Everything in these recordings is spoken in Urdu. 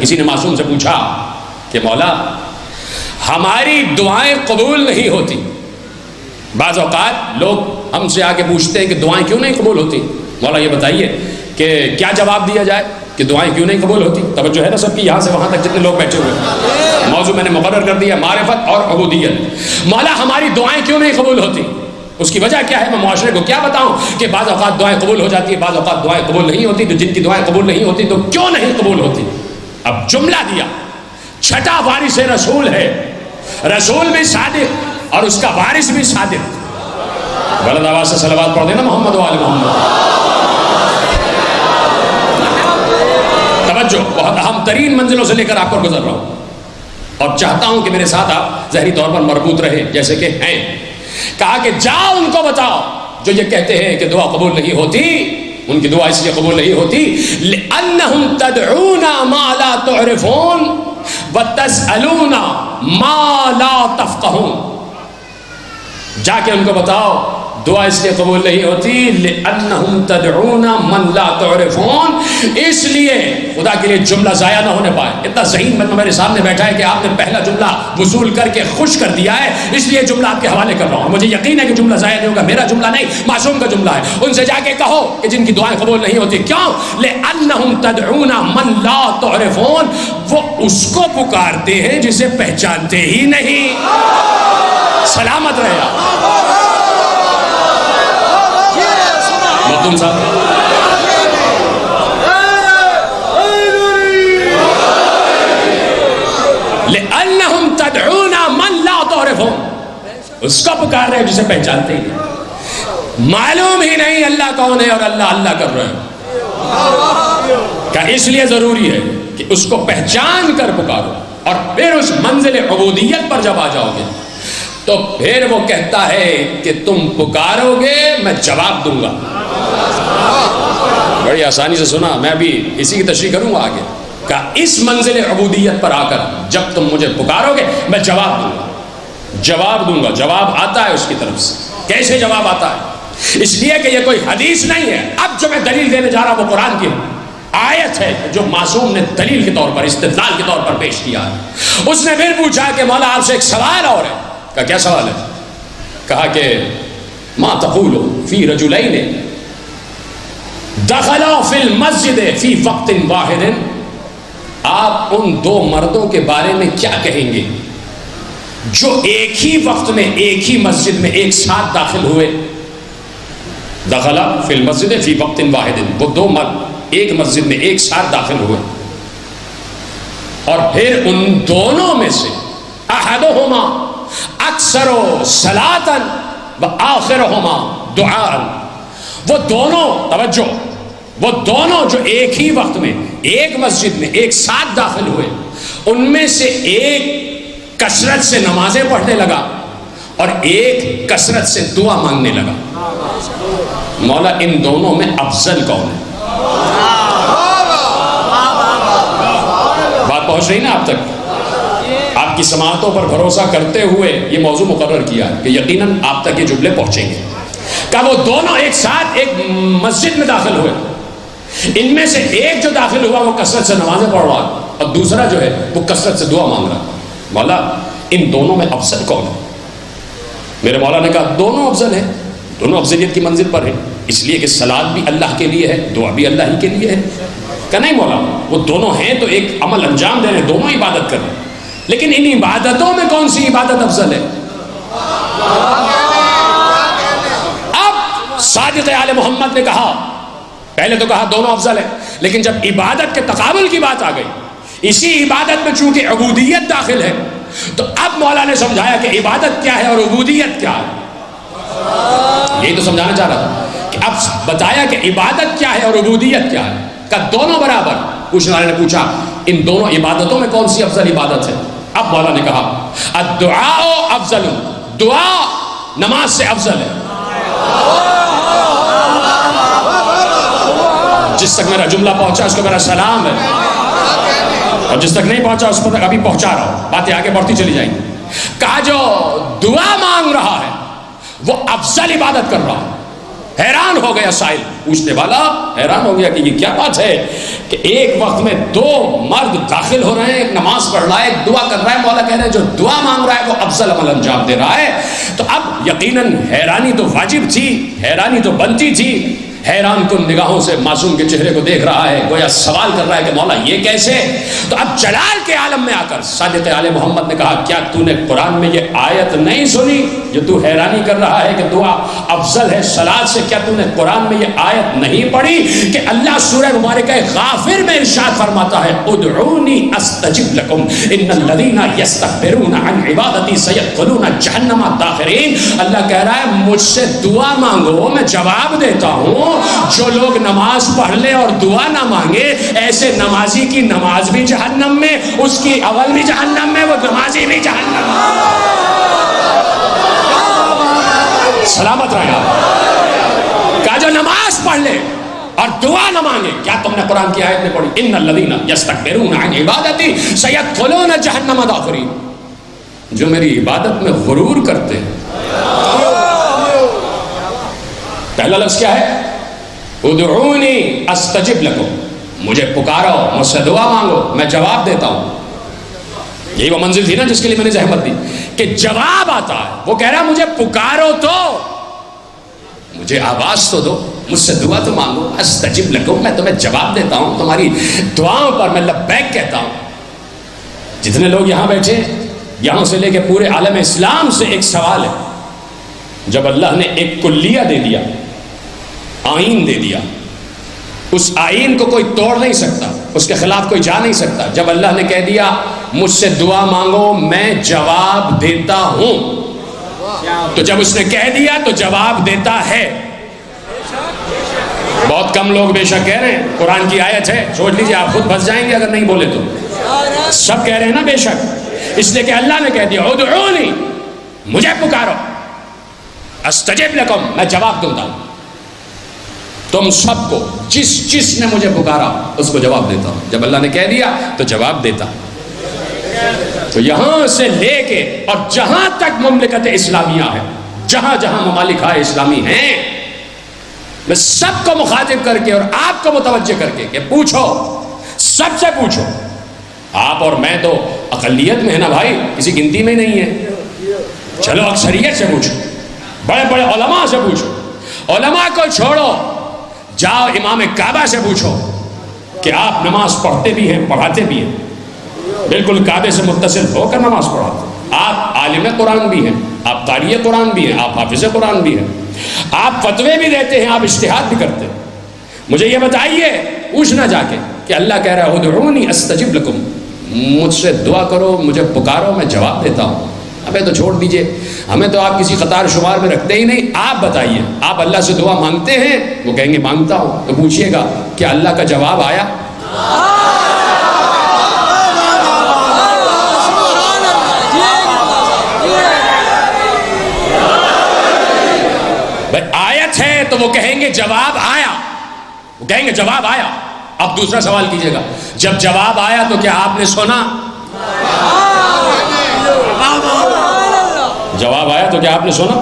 کسی نے معصوم سے پوچھا کہ مولا ہماری دعائیں قبول نہیں ہوتی. بعض اوقات لوگ ہم سے آ کے پوچھتے ہیں کہ دعائیں کیوں نہیں قبول ہوتی. مولا یہ بتائیے کہ کیا جواب دیا جائے کہ دعائیں کیوں نہیں قبول ہوتی. توجہ ہے نا سب کی یہاں سے وہاں تک جتنے لوگ بیٹھے ہوئے ہیں. موضوع میں نے مقرر کر دیا معرفت اور عبودیت. مولا ہماری دعائیں کیوں نہیں قبول ہوتی, اس کی وجہ کیا ہے؟ میں معاشرے کو کیا بتاؤں کہ بعض اوقات دعائیں قبول ہو جاتی ہیں, بعض اوقات دعائیں قبول نہیں ہوتی. تو جن کی دعائیں قبول نہیں ہوتی تو کیوں نہیں قبول ہوتی؟ اب جملہ دیا, چھٹا وارث رسول ہے, رسول بھی صادق اور اس کا وارث بھی صادق. بلند آواز سے صلوات پڑھ دینا محمد و آل محمد. توجہ, بہت اہم ترین منزلوں سے لے کر آپ پر گزر رہا ہوں اور چاہتا ہوں کہ میرے ساتھ آپ ظاہری طور پر مربوط رہیں جیسے کہ ہیں. کہا کہ جاؤ ان کو بتاؤ جو یہ کہتے ہیں کہ دعا قبول نہیں ہوتی, ان کی دعا اس لیے قبول نہیں ہوتی لأنہم تدعون ما لا تعرفون وتسألون ما لا تفقہون. جا کے ان کو بتاؤ دعا اس لیے قبول نہیں ہوتی لأنہم تدعون من لا تعرفون, اس لیے خدا کے لیے جملہ ضائع نہ ہونے پائے. اتنا ذہین مطلب میرے سامنے بیٹھا ہے کہ آپ نے پہلا جملہ وصول کر کے خوش کر دیا ہے, اس لیے جملہ آپ کے حوالے کر رہا ہوں. مجھے یقین ہے کہ جملہ ضائع نہیں ہوگا, میرا جملہ نہیں معصوم کا جملہ ہے. ان سے جا کے کہو کہ جن کی دعائیں قبول نہیں ہوتی کیوں؟ لأنہم تدعون من لا تعرفون, وہ اس کو پکارتے ہیں جسے پہچانتے ہی نہیں. سلامت رہے آپ مخدوم صاحب. لأنہم تدعون من لا تعرفون, اس کو پکار رہے ہیں جسے پہچانتے ہی نہیں, معلوم ہی نہیں اللہ کون ہے اور اللہ اللہ کر رہے ہیں. کہ اس لیے ضروری ہے کہ اس کو پہچان کر پکارو اور پھر اس منزل عبودیت پر جب آ جاؤ گے تو پھر وہ کہتا ہے کہ تم پکارو گے میں جواب دوں گا. بڑی آسانی سے سنا, میں بھی اسی کی تشریح کروں گا آگے. کہ اس منزل عبودیت پر آ کر جب تم مجھے پکارو گے میں جواب دوں گا, جواب دوں گا. جواب آتا ہے اس کی طرف سے. کیسے جواب آتا ہے؟ اس لیے کہ یہ کوئی حدیث نہیں ہے. اب جو میں دلیل دینے جا رہا ہوں وہ قرآن کی آیت ہے جو معصوم نے دلیل کے طور پر استدلال کے طور پر پیش کیا ہے. اس نے پھر پوچھا کہ مولا آپ سے ایک سوال اور ہے. کہا کیا سوال ہے؟ کہا کہ ما تقول فی رجلین دخلا فی المسجد فی وقت واحد, آپ ان دو مردوں کے بارے میں کیا کہیں گے جو ایک ہی وقت میں ایک ہی مسجد میں ایک ساتھ داخل ہوئے. دخلا فی المسجد فی وقت واحد, وہ دو مرد ایک مسجد میں ایک ساتھ داخل ہوئے اور پھر ان دونوں میں سے احدہما اکثر صلاۃً وآخرہما دعاءً, وہ دونوں, توجہ, وہ دونوں جو ایک ہی وقت میں ایک مسجد میں ایک ساتھ داخل ہوئے, ان میں سے ایک کثرت سے نمازیں پڑھنے لگا اور ایک کثرت سے دعا مانگنے لگا. مولا ان دونوں میں افضل کون ہے؟ بات پہنچ رہی نا آپ تک؟ آپ کی سماعتوں پر بھروسہ کرتے ہوئے یہ موضوع مقرر کیا کہ یقیناً آپ تک یہ جملے پہنچیں گے. کہ وہ دونوں ایک ساتھ ایک مسجد میں داخل ہوئے, ان میں سے ایک جو داخل ہوا وہ کثرت سے نمازیں پڑھ رہا اور دوسرا جو ہے وہ کثرت سے دعا مانگ رہا. مولا ان دونوں میں افضل کون ہے؟ میرے مولا نے کہا دونوں افضل ہیں, دونوں افضلیت کی منزل پر ہیں, اس لیے کہ صلاۃ بھی اللہ کے لیے ہے, دعا بھی اللہ ہی کے لیے ہے. کہ نہیں مولا, وہ دونوں ہیں تو ایک عمل انجام دے رہے, دونوں عبادت کر رہے ہیں, لیکن ان عبادتوں میں کون سی عبادت افضل ہے؟ اب صادق آل محمد نے کہا, پہلے تو کہا دونوں افضل ہے, لیکن جب عبادت کے تقابل کی بات آ گئی, اسی عبادت میں چونکہ عبودیت داخل ہے, تو اب مولا نے سمجھایا کہ عبادت کیا ہے اور عبودیت کیا ہے. یہی تو سمجھانا چاہ رہا تھا کہ اب بتایا کہ عبادت کیا ہے اور عبودیت کیا ہے. کہ دونوں برابر. پوچھنے والے نے پوچھا ان دونوں عبادتوں میں کون سی افضل عبادت ہے؟ اب مولا نے کہا الدعاء افضل, دعا نماز سے افضل ہے. جس تک میرا جملہ پہنچا اس کو میرا سلام ہے, اور جس تک نہیں پہنچا اس کو ابھی پہنچا رہا ہوں, باتیں آگے بڑھتی چلی جائیں گی. کہا جو دعا مانگ رہا ہے وہ افضل عبادت کر رہا ہے. حیران ہو گیا سائل, پوچھنے والا حیران ہو گیا کہ یہ کیا بات ہے کہ ایک وقت میں دو مرد داخل ہو رہے ہیں, ایک نماز پڑھ رہا ہے, ایک دعا کر رہا ہے. مولا کہہ رہے ہیں جو دعا مانگ رہا ہے وہ افضل عمل انجام دے رہا ہے. تو اب یقیناً حیرانی تو واجب تھی, حیرانی تو بنتی تھی. حیران کن نگاہوں سے معصوم کے چہرے کو دیکھ رہا ہے, گویا سوال کر رہا ہے کہ مولا یہ کیسے. تو اب جلال کے عالم میں آ کر صادق آل محمد نے کہا کیا تو نے قرآن میں یہ آیت نہیں سنی جو تو حیرانی کر رہا ہے کہ دعا افضل ہے صلاۃ سے؟ کیا تو نے قرآن میں یہ آیت نہیں پڑھی کہ اللہ سورہ مبارکہ غافر میں ارشاد فرماتا ہے ادعونی استجب لکم ان الذین یستکبرون عن عبادتی سیدخلون جہنم داخرین. اللہ کہہ رہا ہے مجھ سے دعا مانگو میں جواب دیتا ہوں. جو لوگ نماز پڑھ لے اور دعا نہ مانگے, ایسے نمازی کی نماز بھی جہنم میں, اس کی اول بھی جہنم میں, وہ نمازی بھی جہنم میں. سلامت رہے آپ. کہا جو نماز پڑھ لے اور دعا نہ مانگے, کیا تم نے قرآن کی آیت میں پڑھی ان الذین یستکبرون عن عبادتی سیدخلون جہنم داخرین؟ جو میری عبادت میں غرور کرتے ہیں. پہلا لفظ کیا ہے؟ ادعونی استجب لکم, مجھے پکارو, مجھ سے دعا مانگو, میں جواب دیتا ہوں. یہی وہ منزل تھی نا جس کے لیے میں نے زحمت دی کہ جواب آتا ہے. وہ کہہ رہا مجھے پکارو تو, مجھے آواز تو دو, مجھ سے دعا تو مانگو. استجب لکم, میں تمہیں جواب دیتا ہوں, تمہاری دعاؤں پر میں لبیک کہتا ہوں. جتنے لوگ یہاں بیٹھے, یہاں سے لے کے پورے عالم اسلام سے ایک سوال ہے. جب اللہ نے ایک کلیہ دے دیا, آئین دے دیا, اس آئین کو کوئی توڑ نہیں سکتا, اس کے خلاف کوئی جا نہیں سکتا. جب اللہ نے کہہ دیا مجھ سے دعا مانگو میں جواب دیتا ہوں, تو جب اس نے کہہ دیا تو جواب دیتا ہے. بہت کم لوگ بے شک کہہ رہے ہیں قرآن کی آیت ہے, سوچ لیجیے آپ خود پھنس جائیں گے اگر نہیں بولے تو. سب کہہ رہے ہیں نا بے شک, اس لیے کہ اللہ نے کہہ دیا ادعونی, مجھے پکارو, استجب لکم, میں جواب دوں گا. تم سب کو جس نے مجھے پکارا اس کو جواب دیتا ہوں. جب اللہ نے کہہ دیا تو جواب دیتا. تو یہاں سے لے کے اور جہاں تک مملکت اسلامیہ ہے, جہاں جہاں ممالک اسلامی ہیں, میں سب کو مخاطب کر کے اور آپ کو متوجہ کر کے کہ پوچھو, سب سے پوچھو. آپ اور میں تو اقلیت میں ہے نا بھائی, کسی گنتی میں نہیں ہے. چلو اکثریت سے پوچھو, بڑے بڑے علماء سے پوچھو. علماء کو چھوڑو, جاؤ امام کعبہ سے پوچھو کہ آپ نماز پڑھتے بھی ہیں, پڑھاتے بھی ہیں, بالکل کعبے سے متصل ہو کر نماز پڑھاتے ہیں. آپ عالم قرآن بھی ہیں, آپ قاری قرآن بھی ہیں, آپ حافظ قرآن بھی ہیں, آپ فتوے بھی دیتے ہیں, آپ اجتہاد بھی کرتے ہیں. مجھے یہ بتائیے, پوچھنا جا کے کہ اللہ کہہ رہا ہے ادعونی استجب لکم, مجھ سے دعا کرو, مجھے پکارو, میں جواب دیتا ہوں. ہمیں تو چھوڑ دیجئے, ہمیں تو آپ کسی قطار شمار میں رکھتے ہی نہیں. آپ بتائیے, آپ اللہ سے دعا مانگتے ہیں؟ وہ کہیں گے مانگتا ہوں. تو پوچھئے گا کیا اللہ کا جواب آیا؟ بھائی آیت ہے تو وہ کہیں گے جواب آیا, وہ کہیں گے جواب آیا. اب دوسرا سوال کیجئے گا, جب جواب آیا تو کیا آپ نے سنا؟ جواب آیا تو کیا آپ نے سنا؟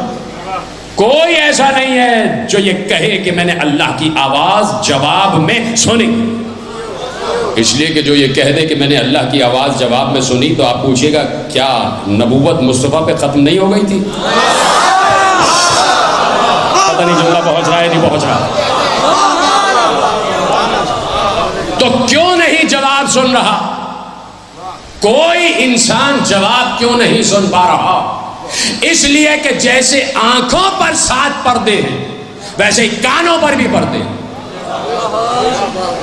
کوئی ایسا نہیں ہے جو یہ کہے کہ میں نے اللہ کی آواز جواب میں سنی. اس لیے کہ جو یہ کہہ دے کہ میں نے اللہ کی آواز جواب میں سنی, تو آپ پوچھئے گا کیا نبوت مصطفیٰ پہ ختم نہیں ہو گئی تھی؟ پتہ نہیں جملہ پہنچ رہا ہے نہیں پہنچ رہا. تو کیوں نہیں جواب سن رہا؟ کوئی انسان جواب کیوں نہیں سن پا رہا؟ اس لیے کہ جیسے آنکھوں پر 7 پردے ہیں ویسے ہی کانوں پر بھی پردے ہیں.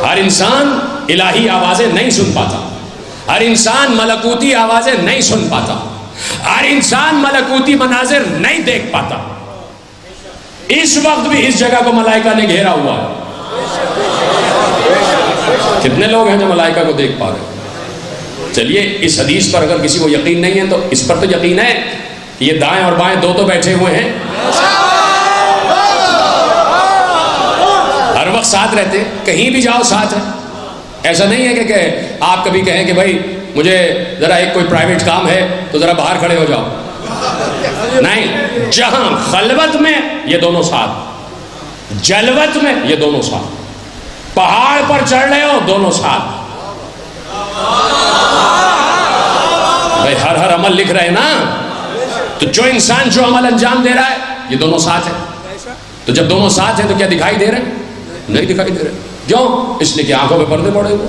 ہر انسان الہی آوازیں نہیں سن پاتا, ہر انسان ملکوتی آوازیں نہیں سن پاتا, ہر انسان ملکوتی مناظر نہیں دیکھ پاتا. اس وقت بھی اس جگہ کو ملائکہ نے گھیرا ہوا ہے. کتنے لوگ ہیں جو ملائکہ کو دیکھ پا رہے ہیں؟ چلیے اس حدیث پر اگر کسی کو یقین نہیں ہے تو اس پر تو یقین ہے کہ یہ دائیں اور بائیں دو تو بیٹھے ہوئے ہیں, ہر وقت ساتھ رہتے, کہیں بھی جاؤ ساتھ ہے. ایسا نہیں ہے کہ آپ کبھی کہیں کہ بھائی مجھے ذرا ایک کوئی پرائیویٹ کام ہے تو ذرا باہر کھڑے ہو جاؤ. نہیں, جہاں خلوت میں یہ دونوں ساتھ, جلوت میں یہ دونوں ساتھ، پہاڑ پر چڑھ رہے ہو دونوں ساتھ. بھائی ہر عمل لکھ رہے ہیں نا، تو جو انسان جو عمل انجام دے رہا ہے یہ دونوں ساتھ ہیں. تو جب دونوں ساتھ ہیں تو کیا دکھائی دے رہے ہیں؟ نہیں دکھائی دے رہے. کیوں؟ اس لیے کہ آنکھوں پہ پردے پڑے ہوئے،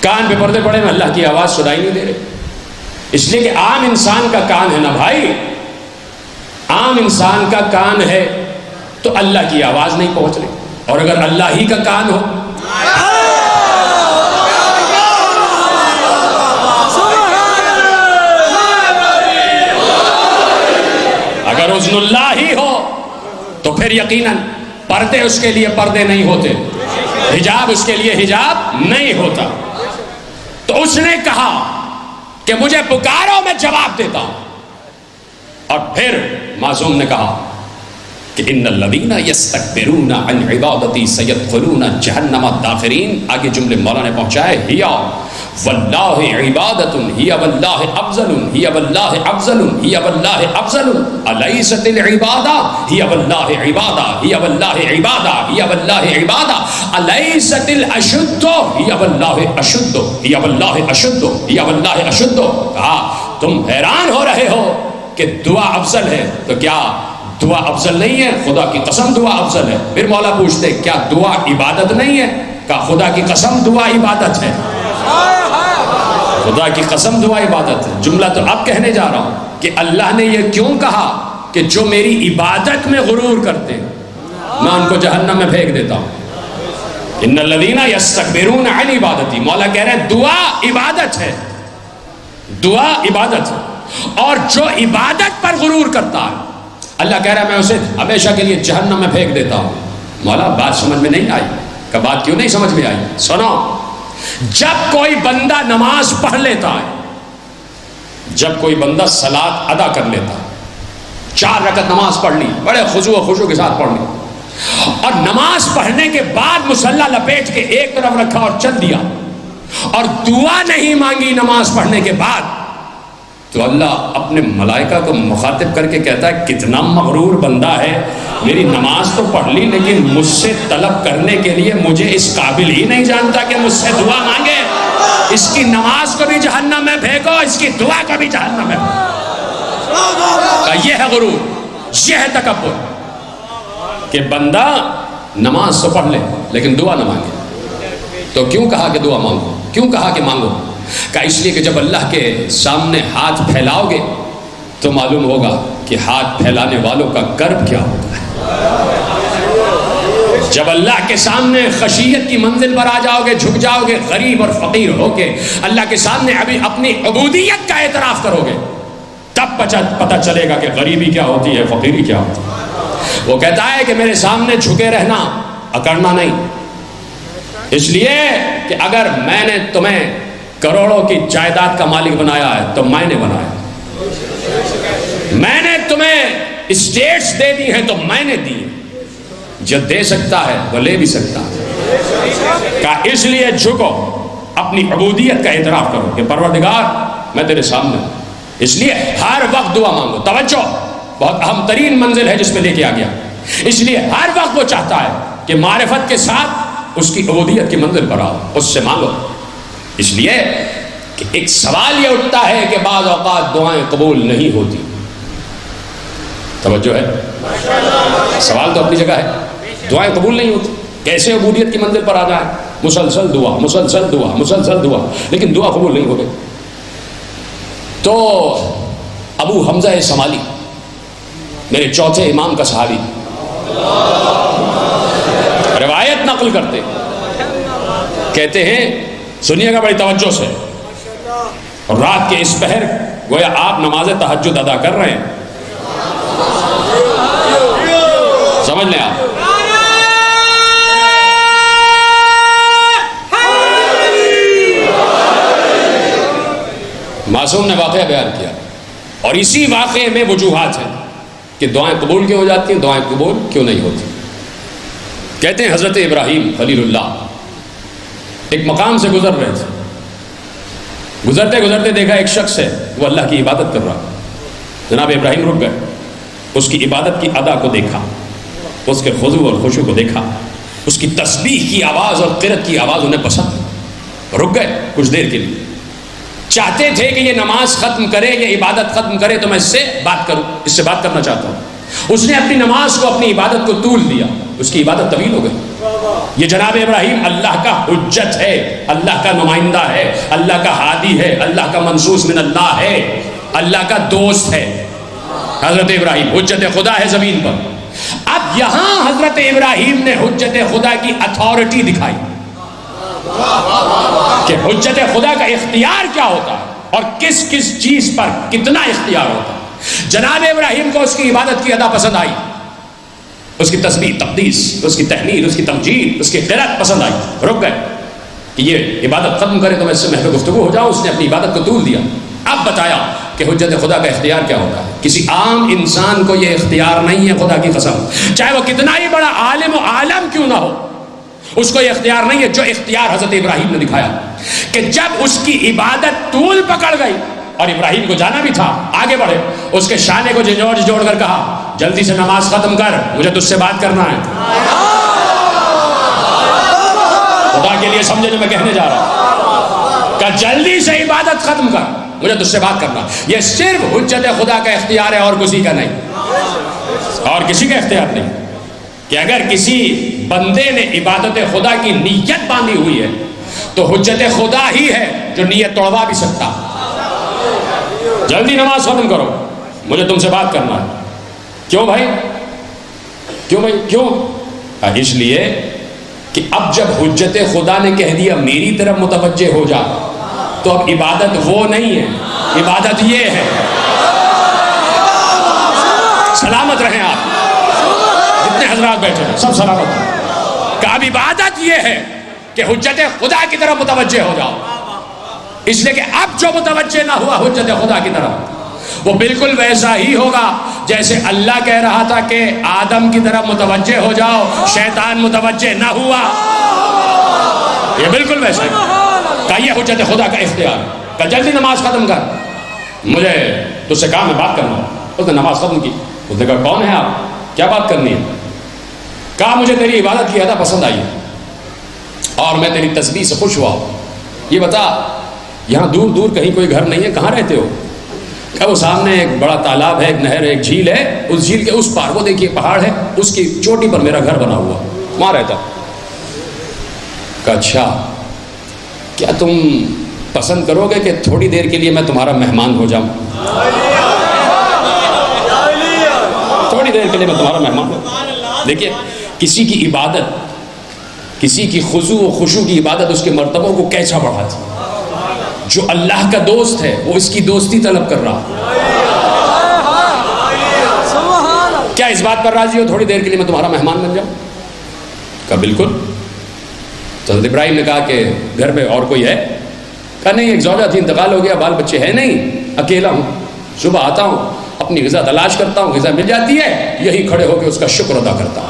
کان پہ پردے پڑے ہوئے، اللہ کی آواز سنائی نہیں دے رہے. اس لیے کہ عام انسان کا کان ہے نا بھائی، عام انسان کا کان ہے تو اللہ کی آواز نہیں پہنچ رہی. اور اگر اللہ ہی کا کان ہو، اگر اذن اللہ ہی ہو تو پھر یقیناً پردے اس کے لیے پردے نہیں ہوتے، حجاب اس کے لیے حجاب نہیں ہوتا. تو اس نے کہا کہ مجھے پکارو میں جواب دیتا ہوں. اور پھر معصوم نے کہا کہ ان الذین یستکبرون عن عبادتی سیدخلون جہنم داخرین. آگے جملے مولا نے پہنچائے، ہیا واللہ عبادت ہی واللہ افضل ہی واللہ افضل ہی واللہ افضل الیست العبادہ ہی واللہ عبادہ ہی واللہ عبادہ ہی واللہ عبادہ الیست الاشد ہی واللہ اشد ہی واللہ اشد ہی واللہ اشد. کہا تم حیران ہو رہے ہو کہ دعا افضل ہے، تو کیا دعا افضل نہیں ہے؟ خدا کی قسم دعا افضل ہے. پھر مولا پوچھتے کیا دعا عبادت نہیں ہے؟ کہا خدا کی قسم دعا عبادت ہے، خدا کی قسم دعا عبادت ہے. جملہ تو اب کہنے جا رہا ہوں کہ اللہ نے یہ کیوں کہا کہ جو میری عبادت میں غرور کرتے ہیں میں ان کو جہنم میں پھینک دیتا ہوں. ان الذین یستکبرون عن عبادتی، مولا کہہ رہے ہیں دعا عبادت ہے، دعا عبادت ہے. اور جو عبادت پر غرور کرتا ہے اللہ کہہ رہا ہے میں اسے ہمیشہ کے لیے جہنم میں پھینک دیتا ہوں. مولا بات سمجھ میں نہیں آئی. کہ بات کیوں نہیں سمجھ میں آئی؟ سنو، جب کوئی بندہ نماز پڑھ لیتا ہے، جب کوئی بندہ صلاۃ ادا کر لیتا ہے، 4 رکعت نماز پڑھ لی، بڑے خضوع و خشوع کے ساتھ پڑھ لی، اور نماز پڑھنے کے بعد مصلی لپیٹ کے ایک طرف رکھا اور چل دیا، اور دعا نہیں مانگی نماز پڑھنے کے بعد، تو اللہ اپنے ملائکہ کو مخاطب کر کے کہتا ہے کتنا مغرور بندہ ہے، میری نماز تو پڑھ لی لیکن مجھ سے طلب کرنے کے لیے مجھے اس قابل ہی نہیں جانتا کہ مجھ سے دعا مانگے. اس کی نماز کو بھی جہنم میں پھینکو، اس کی دعا کو بھی جہنم میں پھینکو. یہ ہے غرور، یہ ہے تکبر کہ بندہ نماز تو پڑھ لے لیکن دعا نہ مانگے. تو کیوں کہا کہ دعا مانگو؟ کیوں کہا کہ مانگو؟ کہ اس لیے کہ جب اللہ کے سامنے ہاتھ پھیلاؤ گے تو معلوم ہوگا کہ ہاتھ پھیلانے والوں کا کرب کیا ہوتا ہے. جب اللہ کے سامنے خشیت کی منزل پر آ جاؤ گے، جھک جاؤ گے، غریب اور فقیر ہو کے اللہ کے سامنے ابھی اپنی عبودیت کا اعتراف کرو گے، تب پتہ چلے گا کہ غریبی کیا ہوتی ہے، فقیری کیا ہوتی ہے. وہ کہتا ہے کہ میرے سامنے جھکے رہنا، اکڑنا نہیں. اس لیے کہ اگر میں نے تمہیں کروڑوں کی جائیداد کا مالک بنایا ہے تو میں نے بنایا، میں نے تمہیں اسٹیٹس دے دی ہیں تو میں نے دی، جو دے سکتا ہے وہ لے بھی سکتا ہے. کہ اس لیے جھکو، اپنی عبودیت کا اعتراف کرو کہ پروردگار میں تیرے سامنے. اس لیے ہر وقت دعا مانگو. توجہ، بہت اہم ترین منزل ہے جس پہ لے کے آ گیا. اس لیے ہر وقت وہ چاہتا ہے کہ معرفت کے ساتھ اس کی عبودیت کی منزل پر آؤ، اس سے مانگو. اس لیے کہ ایک سوال یہ اٹھتا ہے کہ بعض اوقات دعائیں قبول نہیں ہوتی. توجہ ہے، سوال تو اپنی جگہ ہے، دعائیں قبول نہیں ہوتی. کیسے عبودیت کی منزل پر آ جائے؟ مسلسل دعا، مسلسل دعا، مسلسل دعا، لیکن دعا قبول نہیں ہو گئی. تو ابو حمزہ سمالی میرے چوتھے امام کا صحابی روایت نقل کرتے، کہتے ہیں سنیے گا بڑی توجہ سے، اور رات کے اس پہر گویا آپ نماز تہجد ادا کر رہے ہیں، سمجھ لیں آپ. معصوم نے واقعہ بیان کیا، اور اسی واقعے میں وجوہات ہیں کہ دعائیں قبول کیوں ہو جاتی ہیں، دعائیں قبول کیوں نہیں ہوتی. کہتے ہیں حضرت ابراہیم خلیل اللہ ایک مقام سے گزر رہے تھے، گزرتے گزرتے دیکھا ایک شخص ہے وہ اللہ کی عبادت کر رہا. جناب ابراہیم رک گئے، اس کی عبادت کی ادا کو دیکھا، اس کے خضوع اور خشوع کو دیکھا، اس کی تسبیح کی آواز اور قرأت کی آواز انہیں پسند، رک گئے کچھ دیر کے لیے، چاہتے تھے کہ یہ نماز ختم کرے، یہ عبادت ختم کرے تو میں اس سے بات کروں، اس سے بات کرنا چاہتا ہوں۔ اس نے اپنی نماز کو، اپنی عبادت کو طول دیا، اس کی عبادت طویل ہو گئی۔ یہ جناب ابراہیم اللہ کا حجت ہے، اللہ کا نمائندہ ہے، اللہ کا ہادی ہے، اللہ کا منصوص من اللہ ہے، اللہ کا دوست ہے۔ حضرت ابراہیم حجت خدا ہے زمین پر۔ اب یہاں حضرت ابراہیم نے حجت خدا کی اتھارٹی دکھائی کہ حجت خدا کا اختیار کیا ہوتا ہے اور کس کس چیز پر کتنا اختیار ہوتا ہے۔ جناب ابراہیم کو اس کی عبادت کی ادا پسند آئی، اس کی تسبیح، تقدیس، اس کی تحمید، اس کی تمجید، اس کی قرأت پسند آئی، رک گئے کہ یہ عبادت ختم کرے تو میں اس سے محو گفتگو ہو جاؤں۔ اس نے اپنی عبادت کو طول دیا۔ اب بتایا کہ حجت خدا کا اختیار کیا ہوتا ہے۔ کسی عام انسان کو یہ اختیار نہیں ہے، خدا کی قسم، چاہے وہ کتنا ہی بڑا عالم و عالم کیوں نہ ہو، اس کو یہ اختیار نہیں ہے جو اختیار حضرت ابراہیم نے دکھایا کہ جب اس کی عبادت طول پکڑ گئی اور ابراہیم کو جانا بھی تھا، آگے بڑھے، اس کے شانے کو جوڑ کر کہا جلدی سے نماز ختم کر، مجھے تجھ سے بات کرنا ہے۔ خدا کے لیے سمجھے جو میں کہنے جا رہا ہوں، کہ جلدی سے عبادت ختم کر، مجھے تجھ سے بات کرنا۔ یہ صرف حجت خدا کا اختیار ہے اور کسی کا نہیں، اور کسی کا اختیار نہیں، کہ اگر کسی بندے نے عبادت خدا کی نیت باندھی ہوئی ہے تو حجت خدا ہی ہے جو نیت توڑوا بھی سکتا۔ جلدی نماز ختم کرو، مجھے تم سے بات کرنا ہے۔ کیوں بھائی؟ کیوں؟ اس لیے کہ اب جب حجت خدا نے کہہ دیا میری طرف متوجہ ہو جا، تو اب عبادت وہ نہیں ہے، عبادت یہ ہے۔ سلامت رہیں آپ، جتنے حضرات بیٹھے ہیں سب سلامت ہیں، کہ اب عبادت یہ ہے کہ حجت خدا کی طرف متوجہ ہو جاؤ۔ اس لیے کہ اب جو متوجہ نہ ہوا حجت خدا کی طرف، وہ بالکل ویسا ہی ہوگا جیسے اللہ کہہ رہا تھا کہ آدم کی طرف متوجہ ہو جاؤ، شیطان متوجہ نہ ہوا۔ یہ بالکل ویسا ہی کہ یہ حجت خدا کا اختیار، کہ جلدی نماز ختم کر، مجھے تجھ سے کام ہے، بات کرنا۔ اس نے نماز ختم کی۔ اس نے کہا کون ہے آپ، کیا بات کرنی ہے؟ کہا مجھے تیری عبادت کی ادا پسند آئی اور میں تیری تسبیح سے خوش ہوا۔ یہ بتا یہاں دور دور کہیں کوئی گھر نہیں ہے، کہاں رہتے ہو؟ کہ وہ سامنے ایک بڑا تالاب ہے، ایک نہر ہے، ایک جھیل ہے، اس جھیل کے اس پار وہ دیکھیے پہاڑ ہے، اس کی چوٹی پر میرا گھر بنا ہوا، وہاں رہتا۔ کہ اچھا، کیا تم پسند کرو گے کہ تھوڑی دیر کے لیے میں تمہارا مہمان ہو جاؤں؟ تھوڑی دیر کے لیے میں تمہارا مہمان ہوں۔ دیکھیے کسی کی عبادت، کسی کی خضوع و خشوع کی عبادت اس کے مرتبوں کو کیسا بڑھاتی۔ جو اللہ کا دوست ہے وہ اس کی دوستی طلب کر رہا۔ کیا اس بات پر راضی ہو تھوڑی دیر کے لیے میں تمہارا مہمان بن جاؤں؟ کہا بالکل۔ تو حضرت ابراہیم نے کہا کہ گھر میں اور کوئی ہے؟ کہا نہیں، ایک زوجہ تھی، انتقال ہو گیا، بال بچے ہیں نہیں، اکیلا ہوں، صبح آتا ہوں، اپنی غذا تلاش کرتا ہوں، غذا مل جاتی ہے، یہی کھڑے ہو کے اس کا شکر ادا کرتا ہوں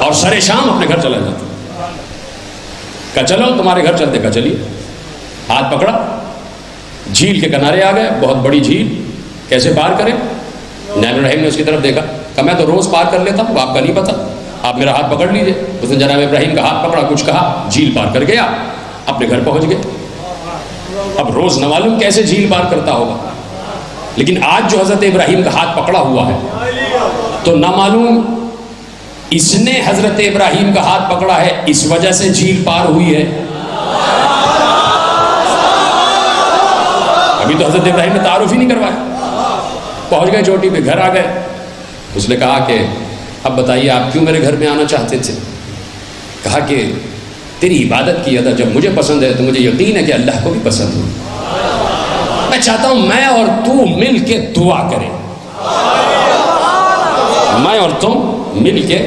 اور سر شام اپنے گھر چلا جاتا ہوں۔ کہا چلو تمہارے گھر چلتے۔ کہا چلیے۔ ہاتھ پکڑا، جھیل کے کنارے آ گئے، بہت بڑی جھیل، کیسے پار کریں؟ نبی ابراہیم نے اس کی طرف دیکھا، کہا میں تو روز پار کر لیتا ہوں، آپ کا نہیں پتا، آپ میرا ہاتھ پکڑ لیجئے۔ اس نے جناب ابراہیم کا ہاتھ پکڑا، کچھ کہا، جھیل پار کر گیا، اپنے گھر پہنچ گئے۔ اب روز نہ معلوم کیسے جھیل پار کرتا ہوگا، لیکن آج جو حضرت ابراہیم کا ہاتھ پکڑا ہوا ہے تو نہ معلوم اس نے حضرت ابراہیم کا ہاتھ پکڑا ہے، اس وجہ سے جھیل پار ہوئی ہے۔ ابھی تو حضرت ابراہیم نے تعارف ہی نہیں کروایا، پہنچ گئے چوٹی پہ، گھر آ گئے۔ اس نے کہا کہ اب بتائیے آپ کیوں میرے گھر میں آنا چاہتے تھے؟ کہا کہ تیری عبادت کی ادا جب مجھے پسند ہے تو مجھے یقین ہے کہ اللہ کو بھی پسند ہو۔ میں چاہتا ہوں میں اور تو مل کے دعا کریں، میں اور تم مل کے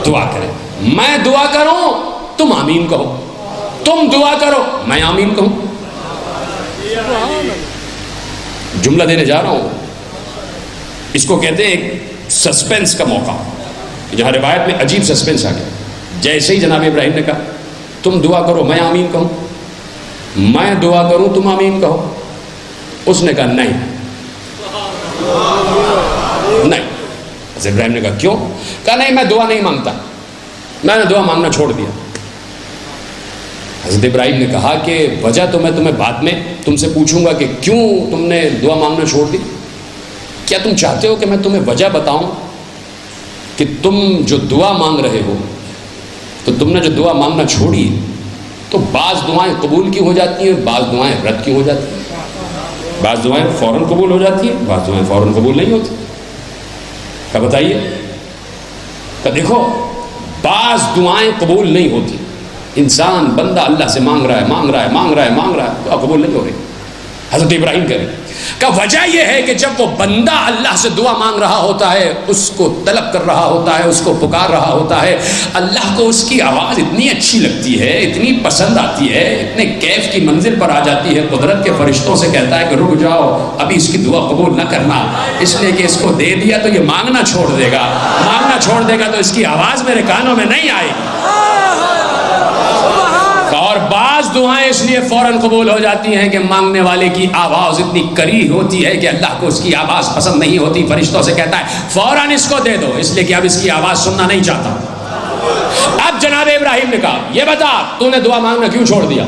دعا کریں، میں دعا کروں تم آمین کہو، تم دعا کرو میں آمین کہوں۔ جملہ دینے جا رہا ہوں، اس کو کہتے ہیں ایک سسپینس کا موقع، جہاں روایت میں عجیب سسپینس آ گیا۔ جیسے ہی جناب ابراہیم نے کہا تم دعا کرو میں آمین کہوں، میں دعا کروں تم آمین کہو، اس نے کہا نہیں، حضرت ابراہیم نے کہا کیوں؟ کہا نہیں میں دعا نہیں مانگتا، میں نے دعا مانگنا چھوڑ دیا۔ حضرت ابراہیم نے کہا کہ وجہ تو میں تمہیں بعد میں تم سے پوچھوں گا کہ کیوں تم نے دعا مانگنا چھوڑ دی، کیا تم چاہتے ہو کہ میں تمہیں وجہ بتاؤں کہ تم جو دعا مانگ رہے ہو، تو تم نے جو دعا مانگنا چھوڑی تو بعض دعائیں قبول کی ہو جاتی ہیں، بعض دعائیں رد کی ہو جاتی ہیں، بعض دعائیں فوراً قبول ہو جاتی ہیں، بعض دعائیں فوراً قبول نہیں ہوتی۔ کیا بتائیے؟ کہ دیکھو بعض دعائیں قبول نہیں ہوتی، انسان بندہ اللہ سے مانگ رہا ہے، دعا قبول نہیں ہو رہی۔ حضرت ابراہیم کہہ رہے کہ وجہ یہ ہے کہ جب وہ بندہ اللہ سے دعا مانگ رہا ہوتا ہے، اس کو طلب کر رہا ہوتا ہے، اس کو پکار رہا ہوتا ہے، اللہ کو اس کی آواز اتنی اچھی لگتی ہے، اتنی پسند آتی ہے، اتنے کیف کی منزل پر آ جاتی ہے، قدرت کے فرشتوں سے کہتا ہے کہ رک جاؤ، ابھی اس کی دعا قبول نہ کرنا، اس لیے کہ اس کو دے دیا تو یہ مانگنا چھوڑ دے گا تو اس کی آواز میرے کانوں میں نہیں آئے گی۔ اور بعض دعائیں اس لیے فوراً قبول ہو جاتی ہیں کہ مانگنے والے کی آواز اتنی قریب ہوتی ہے کہ اللہ کو اس کی آواز پسند نہیں ہوتی، فرشتوں سے کہتا ہے فوراً اس کو دے دو، اس لیے کہ اب اس کی آواز سننا نہیں چاہتا۔ اب جناب ابراہیم نے کہا یہ بتا تو نے دعا مانگنا کیوں چھوڑ دیا؟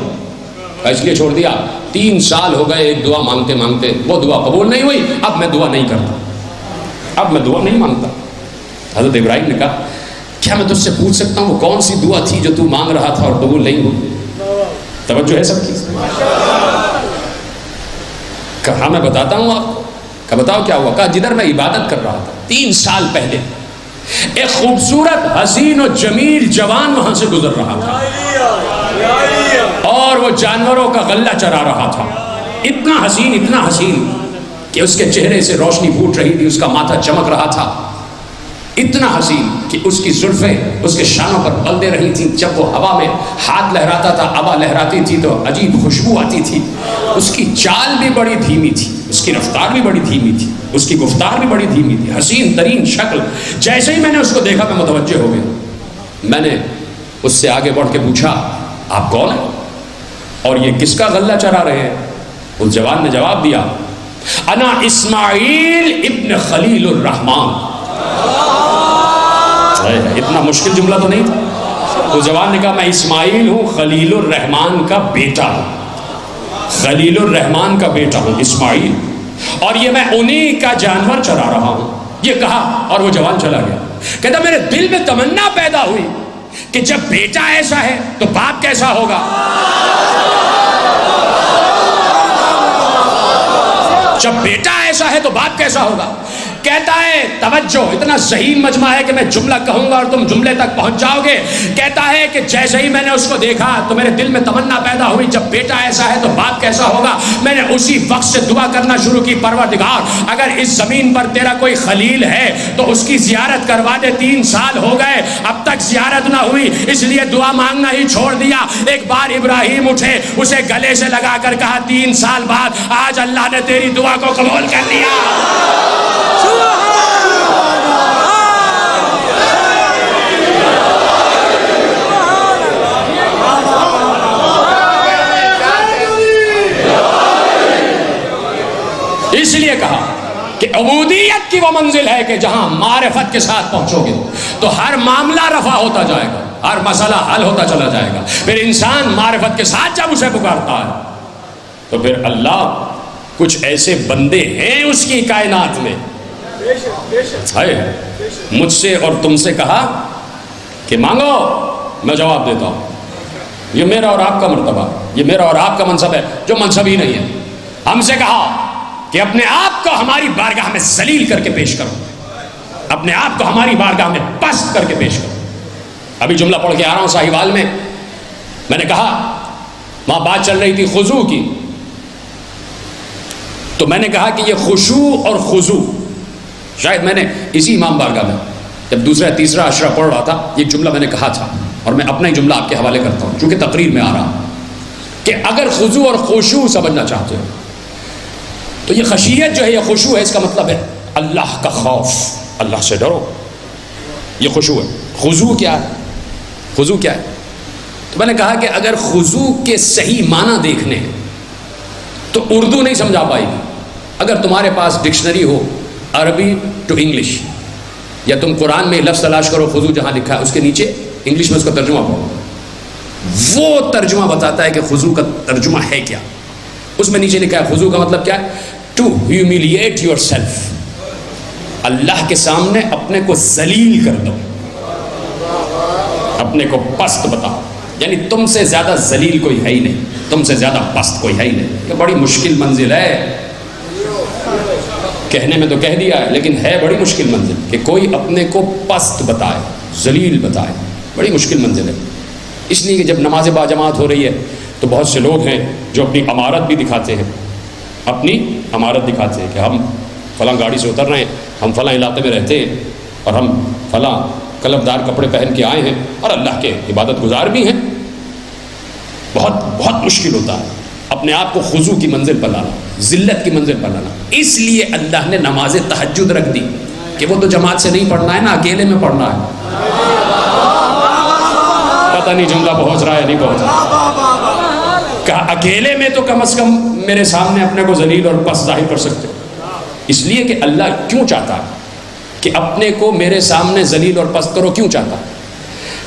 اس لیے چھوڑ دیا 3 سال ہو گئے ایک دعا مانگتے مانگتے، وہ دعا قبول نہیں ہوئی، اب میں دعا نہیں کرتا، اب میں دعا نہیں مانگتا۔ حضرت ابراہیم نے کہا کیا میں تجھ سے پوچھ سکتا ہوں وہ کون سی دعا تھی جو تو مانگ رہا تھا اور قبول نہیں ہوئی؟ توجہ ہے سب کی؟ کہا میں بتاتا ہوں آپ کو۔ کہا بتاؤ کیا ہوا؟ کہا جدھر میں عبادت کر رہا تھا 3 سال پہلے ایک خوبصورت حسین و جمیل جوان وہاں سے گزر رہا تھا اور وہ جانوروں کا غلہ چرا رہا تھا، اتنا حسین کہ اس کے چہرے سے روشنی پھوٹ رہی تھی، اس کا ماتھا چمک رہا تھا، اتنا حسین کہ اس کی زلفیں اس کے شانوں پر بل دے رہی تھیں، جب وہ ہوا میں ہاتھ لہراتا تھا، ہوا لہراتی تھی تو عجیب خوشبو آتی تھی، اس کی چال بھی بڑی دھیمی تھی، اس کی رفتار بھی بڑی دھیمی تھی، اس کی گفتار بھی بڑی دھیمی تھی، حسین ترین شکل۔ جیسے ہی میں نے اس کو دیکھا میں متوجہ ہو گیا، میں نے اس سے آگے بڑھ کے پوچھا آپ کون ہیں اور یہ کس کا غلہ چرا رہے ہیں؟ اس جوان نے جواب دیا انا اسماعیل ابن خلیل الرحمان۔ اتنا مشکل جملہ تو نہیں تھا۔ تو جوان نے کہا میں اسماعیل ہوں، خلیل الرحمان کا بیٹا ہوں، اسماعیل، اور یہ میں انہی کا جانور چرا رہا ہوں۔ یہ کہا اور وہ جوان چلا گیا۔ کہتا میرے دل میں تمنا پیدا ہوئی کہ جب بیٹا ایسا ہے تو باپ کیسا ہوگا، جب بیٹا ایسا ہے تو باپ کیسا ہوگا۔ کہتا ہے توجہ، اتنا ذہین مجمع ہے کہ میں جملہ کہوں گا اور تم جملے تک پہنچ جاؤ گے۔ کہتا ہے کہ جیسے ہی میں نے اس کو دیکھا تو میرے دل میں تمنا پیدا ہوئی جب بیٹا ایسا ہے تو باپ کیسا ہوگا۔ میں نے اسی وقت سے دعا کرنا شروع کی، پروردگار اگر اس زمین پر تیرا کوئی خلیل ہے تو اس کی زیارت کروا دے۔ 3 سال ہو گئے اب تک زیارت نہ ہوئی، اس لیے دعا مانگنا ہی چھوڑ دیا۔ ایک بار ابراہیم اٹھے، اسے گلے سے لگا کر کہا 3 سال بعد آج اللہ نے تیری دعا کو قبول کر لیا۔ اس لیے کہا کہ عبودیت کی وہ منزل ہے کہ جہاں معرفت کے ساتھ پہنچو گے تو ہر معاملہ رفع ہوتا جائے گا، ہر مسئلہ حل ہوتا چلا جائے گا۔ پھر انسان معرفت کے ساتھ جب اسے پکارتا ہے تو پھر اللہ کچھ ایسے بندے ہیں اس کی کائنات میں، مجھ سے اور تم سے کہا کہ مانگو میں جواب دیتا ہوں۔ یہ میرا اور آپ کا مرتبہ، یہ میرا اور آپ کا منصب ہے، جو منصب ہی نہیں ہے۔ ہم سے کہا کہ اپنے آپ کو ہماری بارگاہ میں ذلیل کر کے پیش کرو، اپنے آپ کو ہماری بارگاہ میں پست کر کے پیش کرو۔ ابھی جملہ پڑھ کے آ رہا ہوں ساہیوال میں نے کہا وہاں بات چل رہی تھی خضوع کی، تو میں نے کہا کہ یہ خشوع اور خضوع، شاید میں نے اسی امام بارگاہ میں جب دوسرا تیسرا اشرا پڑھ رہا تھا یہ جملہ میں نے کہا تھا، اور میں اپنا ہی جملہ آپ کے حوالے کرتا ہوں چونکہ تقریر میں آ رہا کہ اگر خضوع اور خشوع سمجھنا چاہتے ہو تو یہ خشیت جو ہے یہ خشوع ہے، اس کا مطلب ہے اللہ کا خوف، اللہ سے ڈرو، یہ خشوع ہے۔ خضوع کیا ہے؟ خضوع کیا ہے؟ تو میں نے کہا کہ اگر خضوع کے صحیح معنی دیکھنے ہیں تو اردو نہیں سمجھا پائے گی۔ اگر تمہارے پاس ڈکشنری ہو عربی ٹو انگلش یا تم قرآن میں لفظ تلاش کرو خضوع جہاں لکھا ہے اس کے نیچے انگلش میں اس کا ترجمہ پڑھو، وہ ترجمہ بتاتا ہے کہ خضوع کا ترجمہ ہے کیا. اس میں نیچے لکھا ہے خضوع کا مطلب کیا ہے؟ ٹو ہیومیلیٹ یور سیلف، اللہ کے سامنے اپنے کو ذلیل کر دو، اپنے کو پست بتاؤ. یعنی تم سے زیادہ ذلیل کوئی ہے ہی نہیں، تم سے زیادہ پست کوئی ہے ہی نہیں. یہ بڑی مشکل منزل ہے، کہنے میں تو کہہ دیا ہے لیکن ہے بڑی مشکل منزل کہ کوئی اپنے کو پست بتائے، ذلیل بتائے. بڑی مشکل منزل ہے. اس لیے کہ جب نماز باجماعت ہو رہی ہے تو بہت سے لوگ ہیں جو اپنی امارت بھی دکھاتے ہیں، اپنی امارت دکھاتے ہیں کہ ہم فلاں گاڑی سے اتر رہے ہیں، ہم فلاں علاقے میں رہتے ہیں اور ہم فلاں کلفدار کپڑے پہن کے آئے ہیں اور اللہ کے عبادت گزار بھی ہیں. بہت بہت مشکل ہوتا ہے اپنے آپ کو خضوع کی منزل پر لانا، ذلت کی منزل پر لانا. اس لیے اللہ نے نماز تہجد رکھ دی کہ وہ تو جماعت سے نہیں پڑھنا ہے نا، اکیلے میں پڑھنا ہے. پتہ نہیں جملہ پہنچ رہا ہے نہیں پہنچ رہا. کہا اکیلے میں تو کم از کم میرے سامنے اپنے کو ذلیل اور پست ظاہر کر سکتے. اس لیے کہ اللہ کیوں چاہتا ہے کہ اپنے کو میرے سامنے ذلیل اور پست کرو؟ کیوں چاہتا ہے؟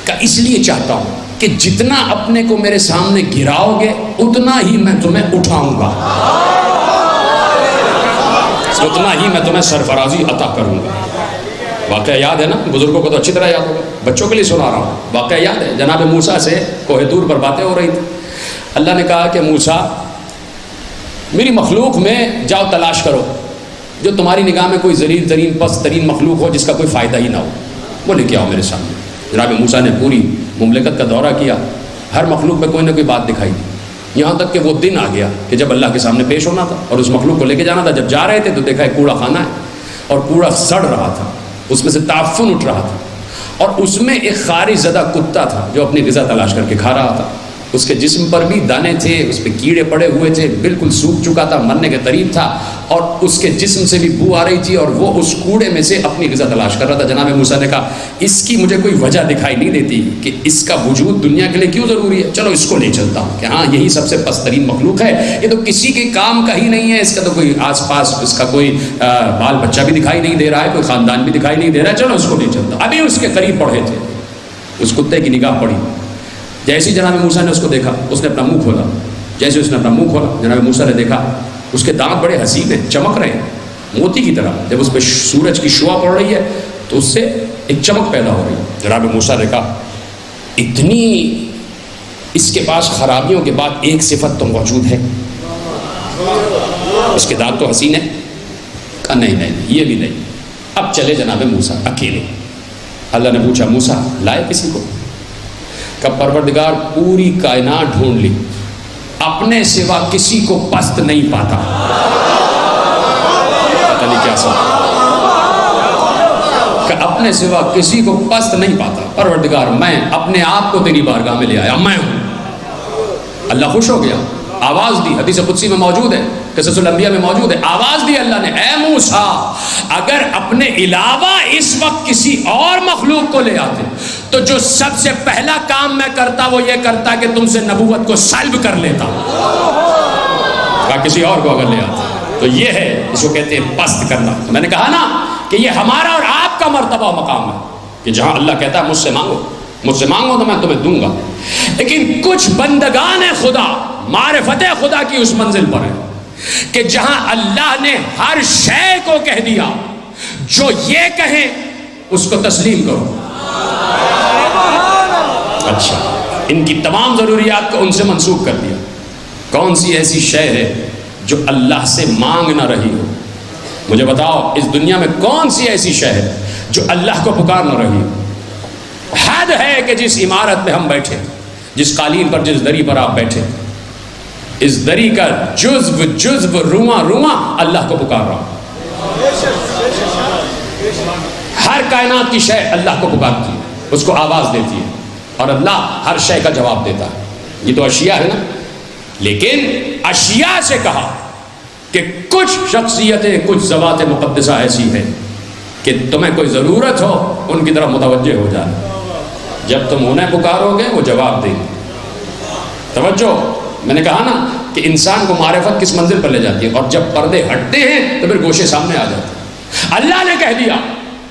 کہ اس لیے چاہتا ہوں کہ جتنا اپنے کو میرے سامنے گراؤ گے اتنا ہی میں تمہیں اٹھاؤں گا، اتنا ہی میں تمہیں سرفرازی عطا کروں گا. واقعہ یاد ہے نا؟ بزرگوں کو تو اچھی طرح یاد ہوگا، بچوں کے لیے سنا رہا ہوں. واقعہ یاد ہے جناب موسیٰ سے کوہ طور پر باتیں ہو رہی تھی. اللہ نے کہا کہ موسیٰ میری مخلوق میں جاؤ تلاش کرو جو تمہاری نگاہ میں کوئی ذلیل ترین پست ترین مخلوق ہو جس کا کوئی فائدہ ہی نہ ہو، وہ لے کے آؤ میرے سامنے. جناب موسیٰ نے پوری مملکت کا دورہ کیا، ہر مخلوق میں کوئی نہ کوئی بات دکھائی دی، یہاں تک کہ وہ دن آ گیا کہ جب اللہ کے سامنے پیش ہونا تھا اور اس مخلوق کو لے کے جانا تھا. جب جا رہے تھے تو دیکھا ایک کوڑا خانہ ہے اور کوڑا سڑ رہا تھا، اس میں سے تعفن اٹھ رہا تھا اور اس میں ایک خارج زدہ کتا تھا جو اپنی غذا تلاش کر کے کھا رہا تھا. اس کے جسم پر بھی دانے تھے، اس پہ کیڑے پڑے ہوئے تھے، بالکل سوکھ چکا تھا، مرنے کے قریب تھا اور اس کے جسم سے بھی بو آ رہی تھی اور وہ اس کوڑے میں سے اپنی غذا تلاش کر رہا تھا. جناب موسیٰ نے کہا اس کی مجھے کوئی وجہ دکھائی نہیں دیتی کہ اس کا وجود دنیا کے لیے کیوں ضروری ہے، چلو اس کو لے چلتا ہوں کہ ہاں یہی سب سے پست ترین مخلوق ہے، یہ تو کسی کے کام کا ہی نہیں ہے، اس کا تو کوئی آس پاس اس کا کوئی بال بچہ بھی دکھائی نہیں دے رہا ہے، کوئی خاندان بھی دکھائی نہیں دے رہا ہے، چلو اس کو لے چلتا ہوں. ابھی اس کے قریب پڑھے تھے، اس کتے کی نگاہ پڑی. جیسے جناب موسیٰ نے اس کو دیکھا اس نے اپنا منہ کھولا. جیسے اس نے اپنا منہ کھولا جناب موسیٰ نے دیکھا اس کے دانت بڑے حسین ہیں، چمک رہے ہیں موتی کی طرح. جب اس پہ سورج کی شعاع پڑ رہی ہے تو اس سے ایک چمک پیدا ہو رہی ہے. جناب موسیٰ نے کہا اتنی اس کے پاس خرابیوں کے بعد ایک صفت تو موجود ہے، اس کے دانت تو حسین ہیں. کہا نہیں نہیں یہ بھی نہیں. اب چلے جناب موسیٰ اکیلے. اللہ نے پوچھا موسیٰ لائے کسی کو؟ کہ پروردگار پوری کائنات ڈھونڈ لی، اپنے سوا کسی کو پست نہیں پاتا. پتہ نہیں کیا سب کہ اپنے سوا کسی کو پست نہیں پاتا. پروردگار میں اپنے آپ کو تیری بارگاہ میں لے آیا، میں ہوں. اللہ خوش ہو گیا، آواز دی. حدیث قدسی میں موجود ہے، قصص الانبیاء میں موجود ہے. آواز دی اللہ نے اے موسیٰ اگر اپنے علاوہ اس وقت کسی اور مخلوق کو لے آتے تو جو سب سے پہلا کام میں کرتا وہ یہ کرتا کہ تم سے نبوت کو سلب کر لیتا. کسی اور کو اگر لے آتا تو یہ ہے اس کو کہتے ہیں پست کرنا. تو میں نے کہا نا کہ یہ ہمارا اور آپ کا مرتبہ و مقام ہے کہ جہاں اللہ کہتا ہے مجھ سے مانگو تو میں تمہیں دوں گا. لیکن کچھ بندگان خدا معرفت خدا کی اس منزل پر ہے کہ جہاں اللہ نے ہر شے کو کہہ دیا، جو یہ کہیں اس کو تسلیم کرو. اچھا ان کی تمام ضروریات کو ان سے منسوخ کر دیا. کون سی ایسی شے ہے جو اللہ سے مانگ نہ رہی ہو؟ مجھے بتاؤ اس دنیا میں کون سی ایسی شے ہے جو اللہ کو پکار نہ رہی ہو؟ حد ہے کہ جس عمارت میں ہم بیٹھے، جس قالین پر جس دری پر آپ بیٹھے، اس دری کا جزو رواں اللہ کو پکار رہا ہوں. ہر کائنات کی شے اللہ کو پکارتی ہے، اس کو آواز دیتی ہے اور اللہ ہر شے کا جواب دیتا ہے. یہ تو اشیاء ہے نا. لیکن اشیاء سے کہا کہ کچھ شخصیتیں کچھ ذوات مقدسہ ایسی ہیں کہ تمہیں کوئی ضرورت ہو ان کی طرف متوجہ ہو جائے. جب تم انہیں پکارو گے وہ جواب دیں گے. توجہ، میں نے کہا نا کہ انسان کو معرفت کس منزل پر لے جاتی ہے اور جب پردے ہٹتے ہیں تو پھر گوشے سامنے آ جاتے ہیں. اللہ نے کہہ دیا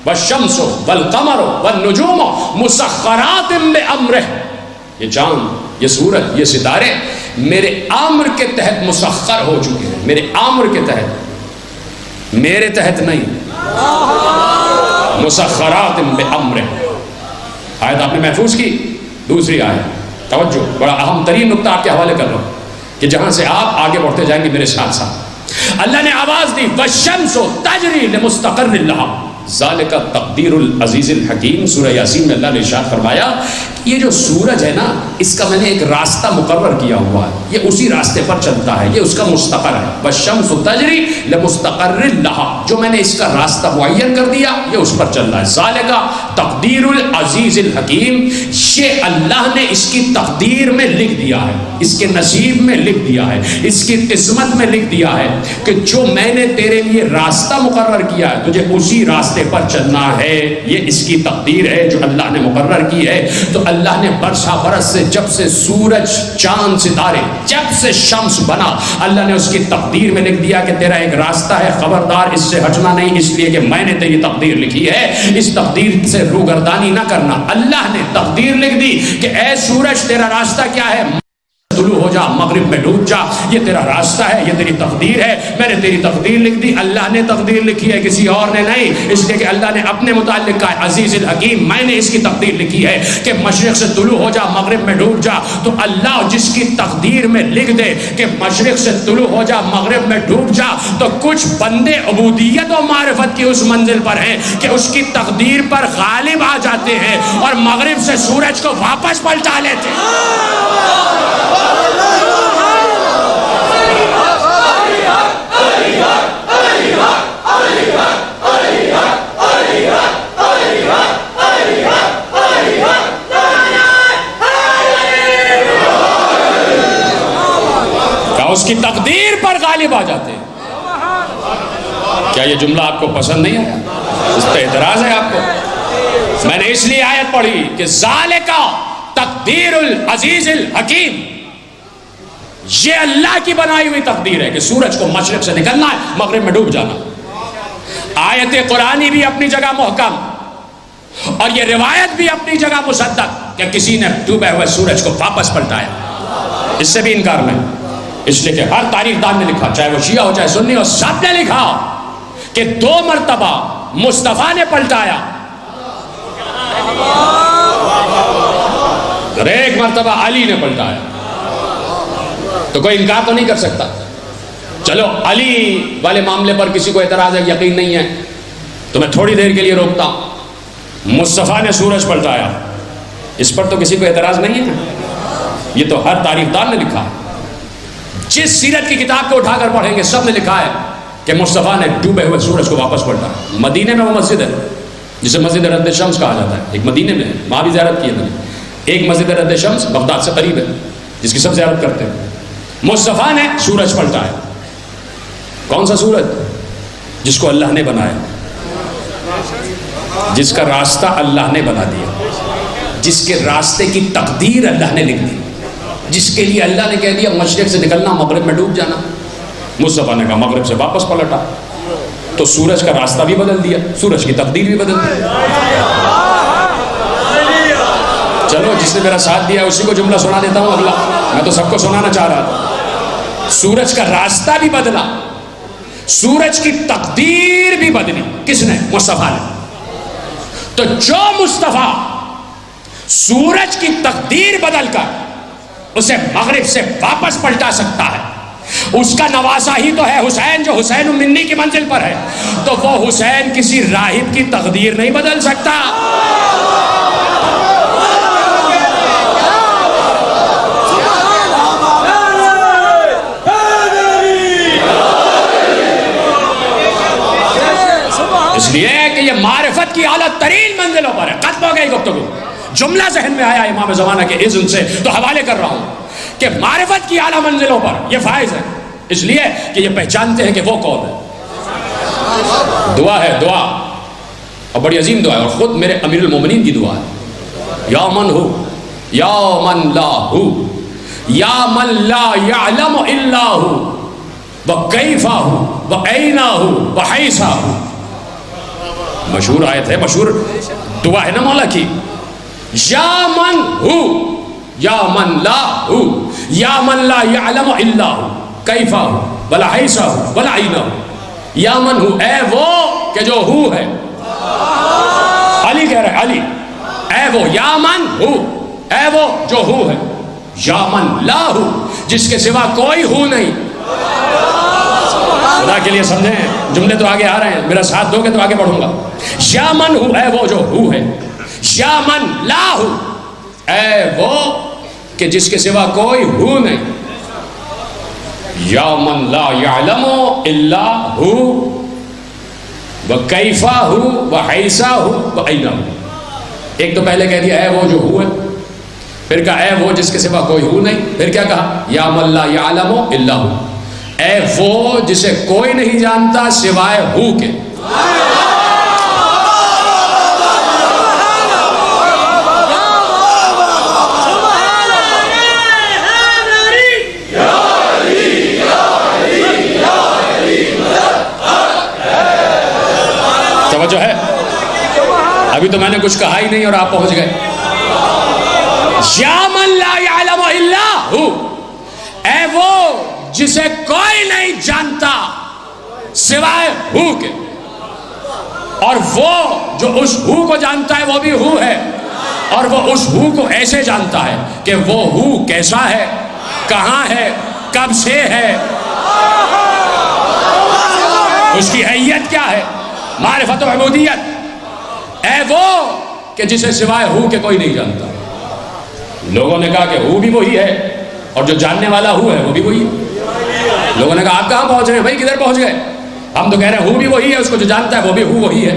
والشمس والقمر والنجوم مسخرات بامرہ، یہ چاند، یہ سورج، یہ ستارے میرے امر کے تحت مسخر ہو چکے ہیں، میرے امر کے تحت، میرے تحت نہیں، مسخرات بامرہ۔ آیت آپ نے محفوظ کی۔ دوسری آیت، توجہ، بڑا اہم ترین نقطہ آپ کے حوالے کر رہا ہوں کہ جہاں سے آپ آگے بڑھتے جائیں گے میرے ساتھ ساتھ۔ اللہ نے آواز دی والشمس تجری لمستقر لها ذالک تقدیر العزیز الحکیم۔ سورہ یاسین میں اللہ نے ارشاد فرمایا یہ جو سورج ہے نا، اس کا میں نے ایک راستہ مقرر کیا ہوا ہے، یہ اسی راستے پر چلتا ہے، یہ اس کا مستقر ہے۔ والشمس تجری لمستقر لها، جو میں نے اس کا راستہ معین کر دیا یہ اس پر چل رہا ہے۔ ذالک تقدیر العزیز الحکیم، یہ اللہ نے اس کی تقدیر میں لکھ دیا ہے، اس کے نصیب میں لکھ دیا ہے، اس کی قسمت میں لکھ دیا ہے کہ جو میں نے تیرے لیے راستہ مقرر کیا ہے تجھے اسی راستے پر چلنا ہے، یہ اس کی تقدیر ہے جو اللہ نے مقرر کی ہے۔ تو اللہ نے برسا برس سے، جب سے سورج، چاند، ستارے، جب سے شمس بنا، اللہ نے اس کی تقدیر میں لکھ دیا کہ تیرا ایک راستہ ہے، خبردار اس سے ہٹنا نہیں، اس لیے کہ میں نے تیری تقدیر لکھی ہے، اس تقدیر سے روگردانی نہ کرنا۔ اللہ نے تقدیر لکھ دی کہ اے سورج تیرا راستہ کیا ہے، طلوع ہو جا، مغرب میں ڈوب جا، یہ تیرا راستہ ہے، یہ تیری تقدیر ہے، میں نے تیری تقدیر لکھ دی۔ اللہ نے تقدیر لکھی ہے، کسی اور نے نہیں، اس لیے کہ اللہ نے اپنے متعلق کہا عزیز الحکیم، میں نے اس کی تقدیر لکھی ہے کہ مشرق سے طلوع ہو جا، مغرب میں ڈوب جا۔ تو اللہ جس کی تقدیر میں لکھ دے کہ مشرق سے طلوع ہو جا، مغرب میں ڈوب جا، تو کچھ بندے عبودیت و معرفت کی اس منزل پر ہیں کہ اس کی تقدیر پر غالب آ جاتے ہیں اور مغرب سے سورج کو واپس پلٹا لیتے ہیں۔ اس کی تقدیر پر غالب آ جاتے ہیں۔ کیا یہ جملہ آپ کو پسند نہیں آیا؟ اس پہ اعتراض ہے آپ کو؟ میں نے اس لیے آیت پڑھی کہ ذالک تقدیر العزیز الحکیم، یہ اللہ کی بنائی ہوئی تقدیر ہے کہ سورج کو مشرق سے نکلنا ہے، مغرب میں ڈوب جانا۔ آیت قرآنی بھی اپنی جگہ محکم اور یہ روایت بھی اپنی جگہ مصدق کہ کسی نے ڈوبے ہوئے سورج کو واپس پلٹایا، اس سے بھی انکار نہیں۔ اس لیے کہ ہر تاریخ دان نے لکھا، چاہے وہ شیعہ ہو چاہے سنی ہو، سب نے لکھا کہ 2 مرتبہ مصطفیٰ نے پلٹایا اور 1 مرتبہ علی نے پلٹایا۔ تو کوئی انکار تو نہیں کر سکتا۔ چلو علی والے معاملے پر کسی کو اعتراض ہے، یقین نہیں ہے، تو میں تھوڑی دیر کے لیے روکتا ہوں۔ مصطفیٰ نے سورج پلٹایا، اس پر تو کسی کو اعتراض نہیں ہے، یہ تو ہر تاریخ دان نے لکھا ہے۔ جس سیرت کی کتاب کو اٹھا کر پڑھیں گے سب نے لکھا ہے کہ مصطفیٰ نے ڈوبے ہوئے سورج کو واپس پلٹا۔ مدینے میں وہ مسجد ہے جسے مسجد رد شمس کہا جاتا ہے، ایک مدینے میں ہے، وہاں بھی زیارت کی ہے میں نے۔ ایک مسجد رد شمس بغداد سے قریب ہے جس کی سب زیارت کرتے ہیں۔ مصطفیٰ نے سورج پلٹایا۔ کون سا سورج؟ جس کو اللہ نے بنایا، جس کا راستہ اللہ نے بنا دیا، جس کے راستے کی تقدیر اللہ نے لکھ دی، جس کے لیے اللہ نے کہہ دیا مشرق سے نکلنا، مغرب میں ڈوب جانا۔ مصطفیٰ نے کہا مغرب سے واپس پلٹا، تو سورج کا راستہ بھی بدل دیا، سورج کی تقدیر بھی بدل دی۔ چلو جس نے میرا ساتھ دیا اسی کو جملہ سنا دیتا ہوں اگلا، میں تو سب کو سنانا چاہ رہا تھا۔ سورج کا راستہ بھی بدلا، سورج کی تقدیر بھی بدلی، کس نے؟ مصطفیٰ نے۔ تو جو مصطفیٰ سورج کی تقدیر بدل کر اسے مغرب سے واپس پلٹا سکتا ہے، اس کا نواسا ہی تو ہے حسین، جو حسین منی کی منزل پر ہے، تو وہ حسین کسی راہب کی تقدیر نہیں بدل سکتا۔ اس لیے کہ یہ معرفت کی اعلیٰ ترین منزلوں پر ہے۔ ختم ہو گئی گفتگو، جملہ ذہن میں آیا امام زمانہ کے اذن سے تو حوالے کر رہا ہوں کہ معرفت کی اعلیٰ منزلوں پر یہ فائز ہے، اس لیے کہ یہ پہچانتے ہیں کہ وہ کون ہے۔ دعا ہے، دعا، اور بڑی عظیم دعا ہے، اور خود میرے امیر المومنین کی دعا ہے۔ یا من ہو، یا من لا ہو، یا من لا یعلم الا ہو، وکیفا ہو، واینا ہو، وحیثا ہو۔ مشہور آیت ہے، مشہور دعا ہے نا مولا کی، یا من ہو یا من لا ہو یا من لا یعلم الا ہو کیفا ہو ولا حیثا ہو ولا عینا ہو. یا من ہو، اے وہ کہ جو ہو ہے. علی کہہ رہے علی، اے وہ یا من ہو، اے وہ جو ہو ہے. یا من لا ہو، جس کے سوا کوئی ہو نہیں. خدا کے لیے سمجھیں، جملے تو آگے آ رہے ہیں، میرا ساتھ دو گے تو آگے بڑھوں گا. یا من ہو، اے وہ جو ہو ہے. یا من لا ہو، اے وہ کہ جس کے سوا کوئی ہو نہیں. یا من لا یعلم الا ہو وکیفا ہو وحیثا ہو واینا ہو. ایک تو پہلے کہہ دیا اے وہ جو ہو ہے، پھر کہا اے وہ جس کے سوا کوئی ہو نہیں، پھر کیا کہا یا من لا یعلم الا ہو، اے وہ جسے کوئی نہیں جانتا سوائے ہو کے. توجہ ہے؟ ابھی تو میں نے کچھ کہا ہی نہیں اور آپ پہنچ گئے. یا من لا یعلم الا ہو، اے وہ جسے کوئی نہیں جانتا سوائے ہو کے. اور وہ جو اس ہو کو جانتا ہے وہ بھی ہو ہے، اور وہ اس ہو کو ایسے جانتا ہے کہ وہ ہو کیسا ہے، کہاں ہے، کب سے ہے، اس کی حیت کیا ہے، معرفت و عبودیت. اے وہ کہ جسے سوائے ہو کے کوئی نہیں جانتا. لوگوں نے کہا کہ ہو بھی وہی ہے اور جو جاننے والا ہو ہے وہ بھی وہی ہے. لوگوں نے کہا آپ کہاں پہنچ رہے ہیں بھائی، کدھر پہنچ گئے؟ ہم تو کہہ رہے ہیں ہو بھی وہی ہے، اس کو جو جانتا ہے وہ بھی ہو وہی ہے.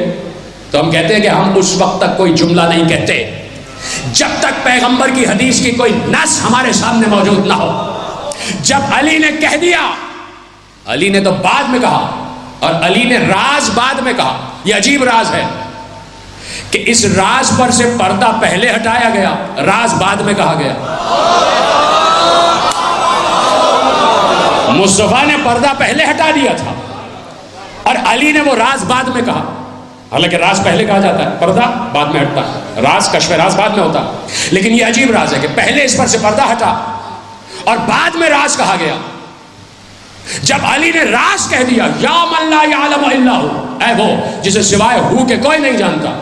تو ہم کہتے ہیں کہ ہم اس وقت تک کوئی جملہ نہیں کہتے جب تک پیغمبر کی حدیث کی کوئی نص ہمارے سامنے موجود نہ ہو. جب علی نے کہہ دیا، علی نے تو بعد میں کہا، اور علی نے راز بعد میں کہا. یہ عجیب راز ہے کہ اس راز پر سے پردہ پہلے ہٹایا گیا، راز بعد میں کہا گیا. مصطفیٰ نے پردہ پہلے ہٹا دیا تھا اور علی نے وہ راز بعد میں کہا. حالانکہ راز پہلے کہا جاتا ہے، پردہ بعد میں ہٹتا ہے. راز کشف راز بعد میں ہوتا ہے، لیکن یہ عجیب راز ہے کہ پہلے اس پر سے پردہ ہٹا اور بعد میں راز کہا گیا. جب علی نے راز کہہ دیا یا من لا یعلم الا ہو، اے وہ جسے سوائے ہو کے کوئی نہیں جانتا،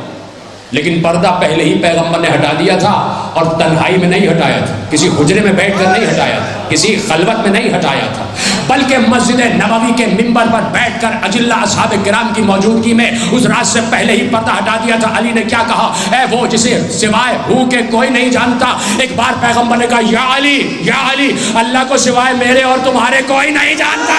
لیکن پردہ پہلے ہی پیغمبر نے ہٹا دیا تھا. اور تنہائی میں نہیں ہٹایا تھا، کسی حجرے میں بیٹھ کر نہیں ہٹایا تھا، کسی خلوت میں نہیں ہٹایا تھا، بلکہ مسجد نبوی کے منبر پر بیٹھ کر اجلہ اصحاب کرام کی موجودگی میں اس راز سے پہلے ہی پردہ ہٹا دیا تھا. علی نے کیا کہا؟ اے وہ جسے سوائے ہو کے کوئی نہیں جانتا. ایک بار پیغمبر نے کہا یا علی، یا علی، اللہ کو سوائے میرے اور تمہارے کوئی نہیں جانتا.